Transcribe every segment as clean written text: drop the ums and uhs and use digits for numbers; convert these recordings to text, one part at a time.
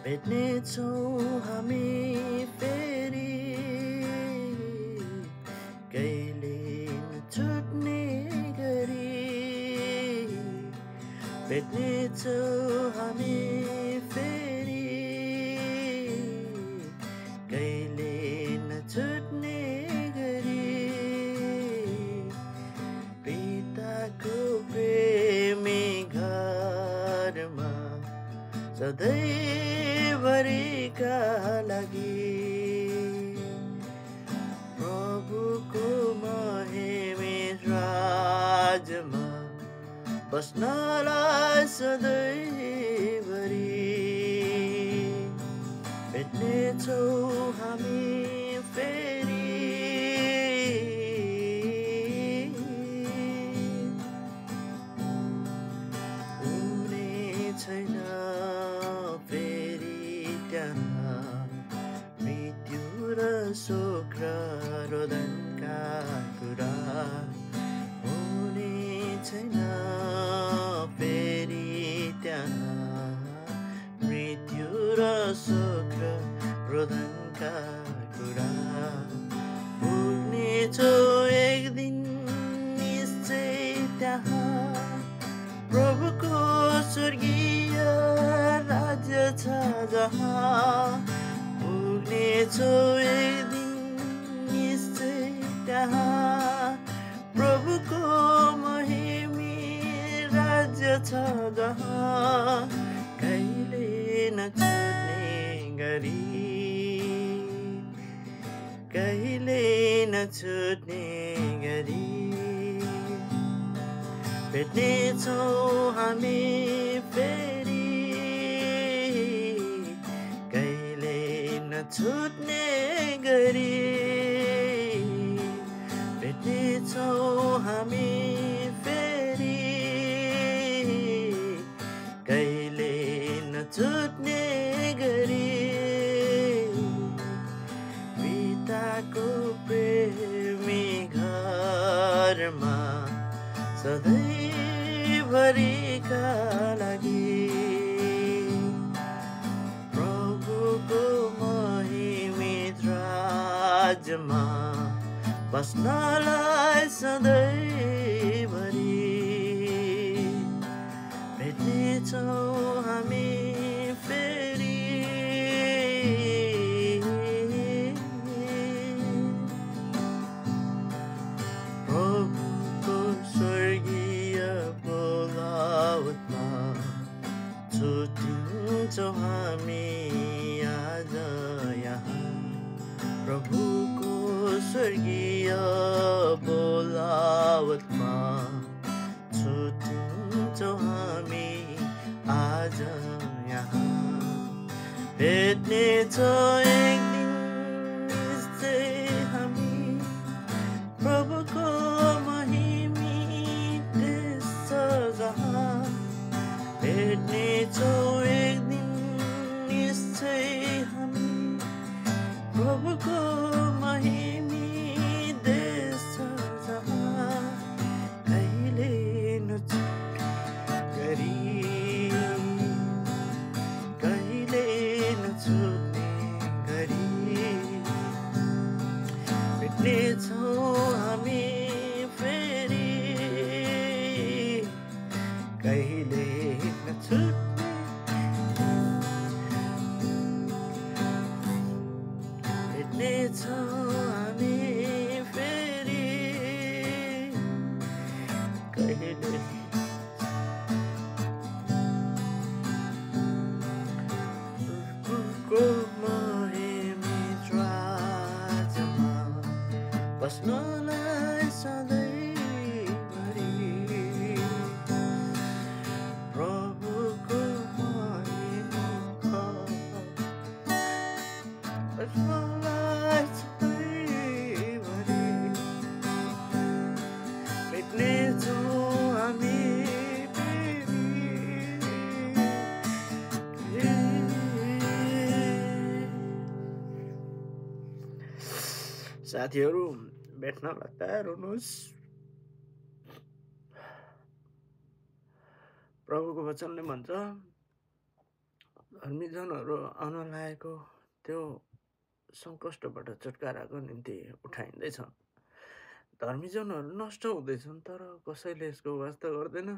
भेट्नेछौँ हामी फेरि कहिले नछुट्ने गरी भेट्नेछौँ हामी फेरि कहिले नछुट्ने गरी पिताको प्रेमी घरमा सधैँभरिका लागि प्रभुको महिमित राजमा बस्नलाई सधैँभरि भेट्नेछौँ हामी फेरि हुने छैन फेरि त्यहाँ मृत्यु र शोक र रोदनका कुरा हुने छैन फेरि त्यहाँ मृत्यु र शोक र रोदनका कुरा पुग्नेछौँ एक दिन निश्चय त्यहाँ प्रभुको स्वर्गीय राज्य छ जहाँ पुग्नेछौँ एक दिन निश्चय त्यहाँ प्रभुको महिमित राज्य छ जहाँ कहिले नछुट्ने गरी कहिले नछुट्ने गरी भेट्नेछौँ हामी फेरि कहिले नछुट्ने गरी भेट्नेछौँ हामी फेरि कहिले नछुट्ने गरी पिताको प्रेमी घरमा सधैँभरिका लागि प्रभुको महिमित राज्यमा बस्नलाई सधैँभरि भेट्नेछौँ हामी फेरि स्वर्गीय बोलावटमा छुट्टिन्छौँ हामी आज यहाँ प्रभुको स्वर्गीय बोलावटमा छुट्टिन्छौँ हामी आज यहाँ भेट्नेछौँ एक दिन निश्चय हामी प्रभुको भेट्नेछौँ एक दिन निश्चय हामी प्रभुको महिमित देश छ जहाँ कहिले नछुट्ने गरी कहिले नछुट्ने गरी भेट्नेछौँ हामी फेरि कहिले भेट्नेछौँ हामी फेरि कहिले प्रभुको महिमित राज्यमा बस्नलाई सधैँभरि प्रभुको महिमित बस्नलाई सधैँभरि भेट्नेछौँ हामी साथीहरू भेट्नलाई तयार हुनुहोस्। प्रभुको वचनले भन्छ धर्मीजनहरू आउन लागेको त्यो सङ्कष्टबाट छुटकाराको निम्ति उठाइँदैछन्। धर्मीजनहरू नष्ट हुँदैछन्, तर कसैले यसको वास्ता गर्दैन।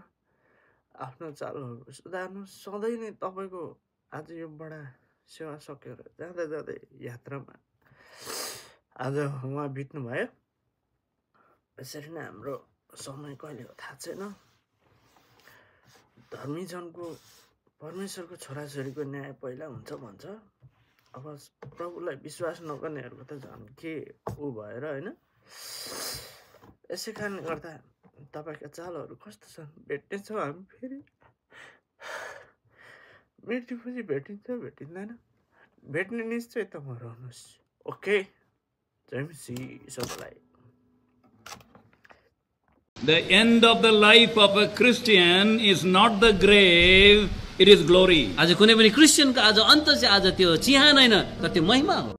आफ्नो चालहरू सुधार्नु। सधैँ नै तपाईँको आज यो बडा सेवा सकेर जाँदा जाँदै यात्रामा आज उहाँ बित्नुभयो। यसरी नै हाम्रो समय कहिले हो थाहा छैन। धर्मीजनको परमेश्वरको छोराछोरीको न्याय पहिला हुन्छ भन्छ। अब प्रभुलाई विश्वास नगर्नेहरूको त झन् के ऊ भएर होइन। यसै कारणले गर्दा तपाईँका चालहरू कस्तो छन्? भेट्नेछौँ हामी फेरि? भेटेपछि भेटिन्छ, भेटिँदैन? भेट्ने निश्चय त रहनुहोस्। ओके, जय मसीह सबैलाई। The end of the life of a Christian is not the grave, it is glory. आज कुनै पनि क्रिस्चियनको आज अन्त चाहिँ आज त्यो चिहान होइन, तर त्यो महिमा हो।